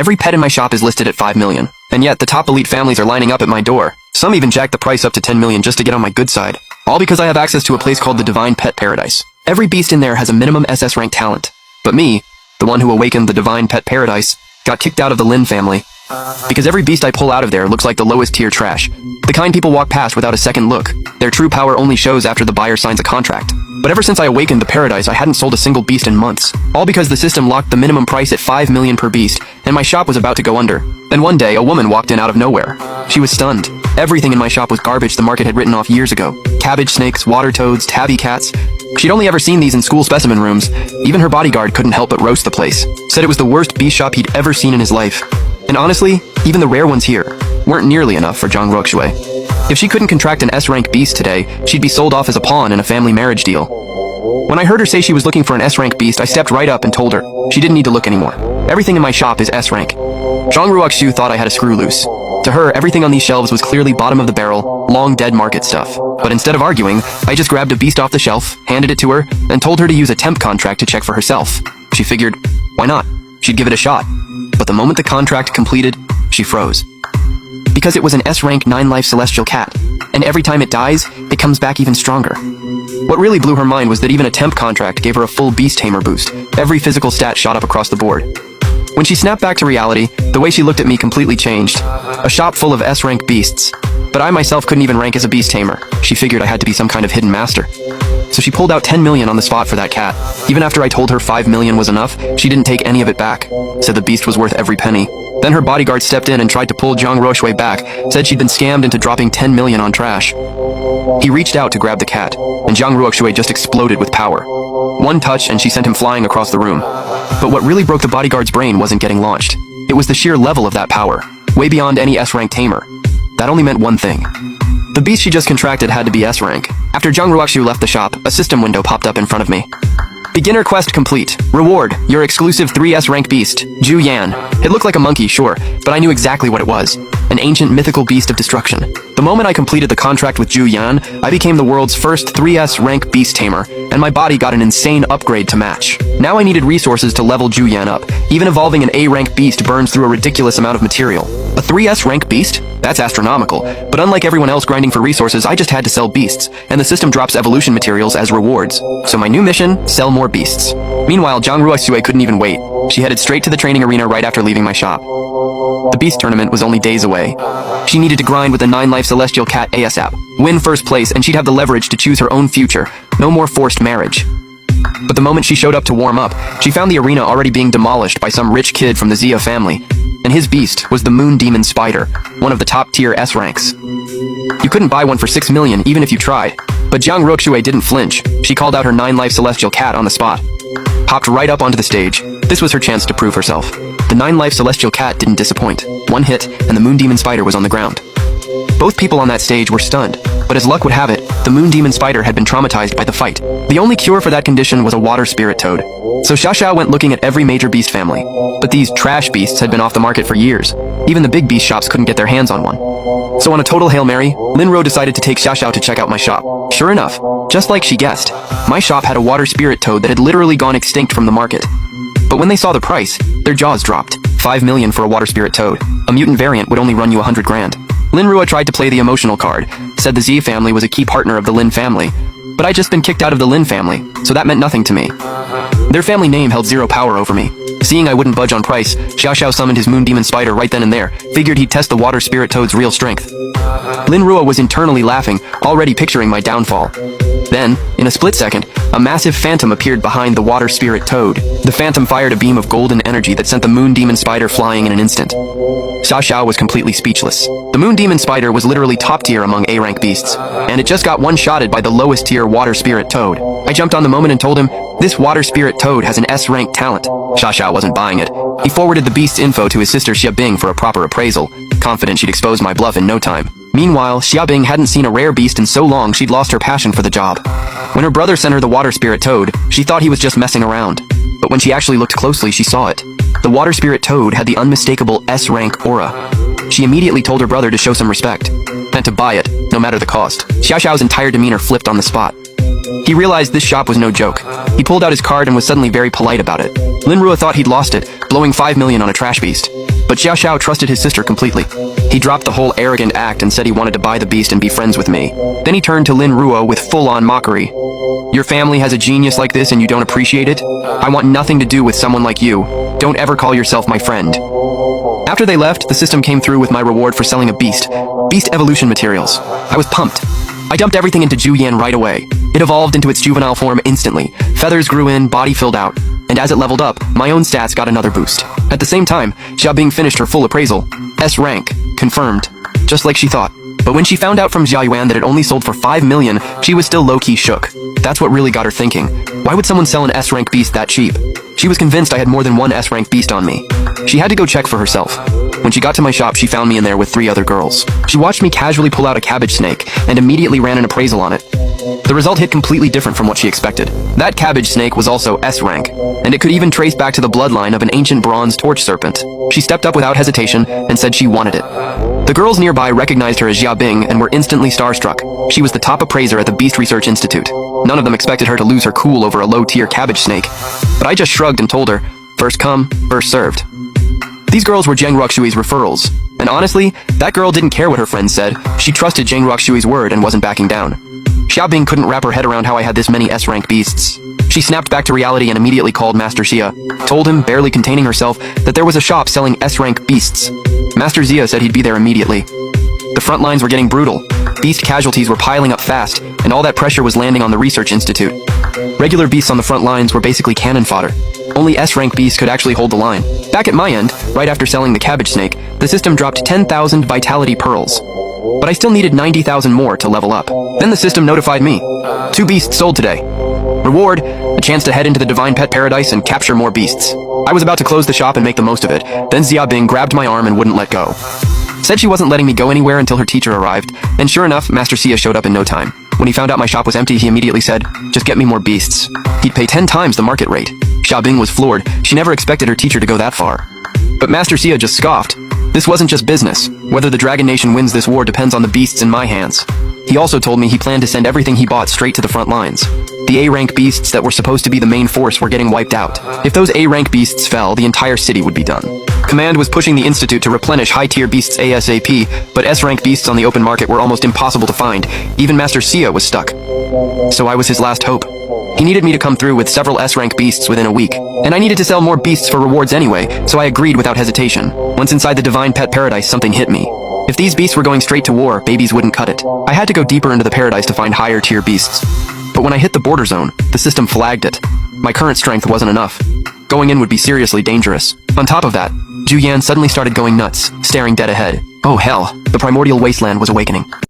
Every pet in my shop is listed at 5 million. And yet, the top elite families are lining up at my door. Some even jack the price up to 10 million just to get on my good side. All because I have access to a place called the Divine Pet Paradise. Every beast in there has a minimum SS rank talent. But me, the one who awakened the Divine Pet Paradise, got kicked out of the Lin family. Because every beast I pull out of there looks like the lowest tier trash. The kind people walk past without a second look. Their true power only shows after the buyer signs a contract. But ever since I awakened the paradise, I hadn't sold a single beast in months. All because the system locked the minimum price at 5 million per beast, and my shop was about to go under. Then one day, a woman walked in out of nowhere. She was stunned. Everything in my shop was garbage the market had written off years ago. Cabbage snakes, water toads, tabby cats. She'd only ever seen these in school specimen rooms. Even her bodyguard couldn't help but roast the place. Said it was the worst beast shop he'd ever seen in his life. And honestly, even the rare ones here weren't nearly enough for Zhang Ruoxue. If she couldn't contract an S-rank beast today, she'd be sold off as a pawn in a family marriage deal. When I heard her say she was looking for an S-rank beast, I stepped right up and told her she didn't need to look anymore. Everything in my shop is S-rank. Zhang Ruoxue thought I had a screw loose. To her, everything on these shelves was clearly bottom of the barrel, long dead market stuff. But instead of arguing, I just grabbed a beast off the shelf, handed it to her, and told her to use a temp contract to check for herself. She figured, why not? She'd give it a shot. But the moment the contract completed, she froze. Because it was an S-rank 9-life celestial cat, and every time it dies, it comes back even stronger. What really blew her mind was that even a temp contract gave her a full beast tamer boost. Every physical stat shot up across the board. When she snapped back to reality, the way she looked at me completely changed. A shop full of S-rank beasts. But I myself couldn't even rank as a beast tamer. She figured I had to be some kind of hidden master. So she pulled out 10 million on the spot for that cat. Even after I told her 5 million was enough, she didn't take any of it back. Said the beast was worth every penny. Then her bodyguard stepped in and tried to pull Zhang Ruoxue back, said she'd been scammed into dropping 10 million on trash. He reached out to grab the cat, and Zhang Ruoxue just exploded with power. One touch and she sent him flying across the room. But what really broke the bodyguard's brain wasn't getting launched. It was the sheer level of that power, way beyond any S-rank tamer. That only meant one thing. The beast she just contracted had to be S-rank. After Zhang Ruoxue left the shop, a system window popped up in front of me. Beginner quest complete. Reward, your exclusive 3S rank beast, Ju Yan. It looked like a monkey, sure, but I knew exactly what it was. An ancient mythical beast of destruction. The moment I completed the contract with Ju Yan, I became the world's first 3S rank beast tamer, and my body got an insane upgrade to match. Now I needed resources to level Ju Yan up. Even evolving an A rank beast burns through a ridiculous amount of material. A 3S rank beast? That's astronomical. But unlike everyone else grinding for resources, I just had to sell beasts, and the system drops evolution materials as rewards. So my new mission, sell more beasts. Meanwhile, Zhang Ruoxue couldn't even wait. She headed straight to the training arena right after leaving my shop. The beast tournament was only days away. She needed to grind with a 9-life celestial cat ASAP, win first place, and she'd have the leverage to choose her own future. No more forced marriage. But the moment she showed up to warm up, she found the arena already being demolished by some rich kid from the Zia family. And his beast was the Moon Demon Spider, one of the top-tier S ranks. You couldn't buy one for 6 million even if you tried. But Zhang Ruoxue didn't flinch. She called out her 9-life celestial cat on the spot. Hopped right up onto the stage. This was her chance to prove herself. The 9-life celestial cat didn't disappoint. One hit, and the Moon Demon Spider was on the ground. Both people on that stage were stunned, but as luck would have it, the Moon Demon Spider had been traumatized by the fight. The only cure for that condition was a water spirit toad. So Xiaoxiao went looking at every major beast family. But these trash beasts had been off the market for years. Even the big beast shops couldn't get their hands on one. So on a total Hail Mary, Linro decided to take Xiaoxiao to check out my shop. Sure enough, just like she guessed, my shop had a water spirit toad that had literally gone extinct from the market. But when they saw the price, their jaws dropped. 5 million for a water spirit toad. A mutant variant would only run you 100 grand. Linrua tried to play the emotional card, said the Z family was a key partner of the Lin family. But I'd just been kicked out of the Lin family, so that meant nothing to me. Their family name held zero power over me. Seeing I wouldn't budge on price, Xiaoxiao summoned his Moon Demon Spider right then and there, figured he'd test the water spirit toad's real strength. Linrua was internally laughing, already picturing my downfall. Then, in a split second, a massive phantom appeared behind the water spirit toad. The phantom fired a beam of golden energy that sent the Moon Demon Spider flying in an instant. Xiaoxiao was completely speechless. The Moon Demon Spider was literally top tier among A-rank beasts, and it just got one-shotted by the lowest tier water spirit toad. I jumped on the moment and told him, this water spirit toad has an S-rank talent. Xiaoxiao wasn't buying it. He forwarded the beast's info to his sister Xiabing for a proper appraisal, confident she'd expose my bluff in no time. Meanwhile, Xiabing hadn't seen a rare beast in so long she'd lost her passion for the job. When her brother sent her the water spirit toad, she thought he was just messing around. But when she actually looked closely, she saw it. The water spirit toad had the unmistakable S-rank aura. She immediately told her brother to show some respect, and to buy it, no matter the cost. Xiaoxiao's entire demeanor flipped on the spot. He realized this shop was no joke. He pulled out his card and was suddenly very polite about it. Lin Ruo thought he'd lost it, blowing 5 million on a trash beast. But Xiao Xiao trusted his sister completely. He dropped the whole arrogant act and said he wanted to buy the beast and be friends with me. Then he turned to Lin Ruo with full-on mockery. Your family has a genius like this and you don't appreciate it? I want nothing to do with someone like you. Don't ever call yourself my friend. After they left, the system came through with my reward for selling a beast evolution materials. I was pumped. I dumped everything into Zhu Yan right away. It evolved into its juvenile form instantly. Feathers grew in, body filled out. And as it leveled up, my own stats got another boost. At the same time, Xiaobing finished her full appraisal. S rank. Confirmed. Just like she thought. But when she found out from Jia Yuan that it only sold for 5 million, she was still low-key shook. That's what really got her thinking. Why would someone sell an S-rank beast that cheap? She was convinced I had more than one S-rank beast on me. She had to go check for herself. When she got to my shop, she found me in there with 3 other girls. She watched me casually pull out a cabbage snake and immediately ran an appraisal on it. The result hit completely different from what she expected. That cabbage snake was also S-rank, and it could even trace back to the bloodline of an ancient bronze torch serpent. She stepped up without hesitation and said she wanted it. The girls nearby recognized her as Jia Bing and were instantly starstruck. She was the top appraiser at the Beast Research Institute. None of them expected her to lose her cool over a low-tier cabbage snake. But I just shrugged and told her, first come, first served. These girls were Zheng Ruxui's referrals. And honestly, that girl didn't care what her friends said. She trusted Zheng Ruxui's word and wasn't backing down. Xiaobing couldn't wrap her head around how I had this many S-rank beasts. She snapped back to reality and immediately called Master Xia, told him, barely containing herself, that there was a shop selling S-rank beasts. Master Xia said he'd be there immediately. The front lines were getting brutal. Beast casualties were piling up fast, and all that pressure was landing on the Research Institute. Regular beasts on the front lines were basically cannon fodder. Only S-rank beasts could actually hold the line. Back at my end, right after selling the cabbage snake, the system dropped 10,000 vitality pearls. But I still needed 90,000 more to level up. Then the system notified me. 2 beasts sold today. Reward, a chance to head into the Divine Pet Paradise and capture more beasts. I was about to close the shop and make the most of it. Then Xia Bing grabbed my arm and wouldn't let go. Said she wasn't letting me go anywhere until her teacher arrived, and sure enough, Master Xia showed up in no time. When he found out my shop was empty, he immediately said, just get me more beasts. He'd pay 10 times the market rate. Xia Bing was floored. She never expected her teacher to go that far. But Master Xia just scoffed. This wasn't just business. Whether the Dragon Nation wins this war depends on the beasts in my hands. He also told me he planned to send everything he bought straight to the front lines. The A-rank beasts that were supposed to be the main force were getting wiped out. If those A-rank beasts fell, the entire city would be done. Command was pushing the Institute to replenish high-tier beasts ASAP, but S-rank beasts on the open market were almost impossible to find. Even Master Xia was stuck. So I was his last hope. He needed me to come through with several S-rank beasts within a week. And I needed to sell more beasts for rewards anyway, so I agreed without hesitation. Once inside the Divine Pet Paradise, something hit me. If these beasts were going straight to war, babies wouldn't cut it. I had to go deeper into the paradise to find higher tier beasts. But when I hit the border zone, the system flagged it. My current strength wasn't enough. Going in would be seriously dangerous. On top of that, Zhu Yan suddenly started going nuts, staring dead ahead. Oh hell, the primordial wasteland was awakening.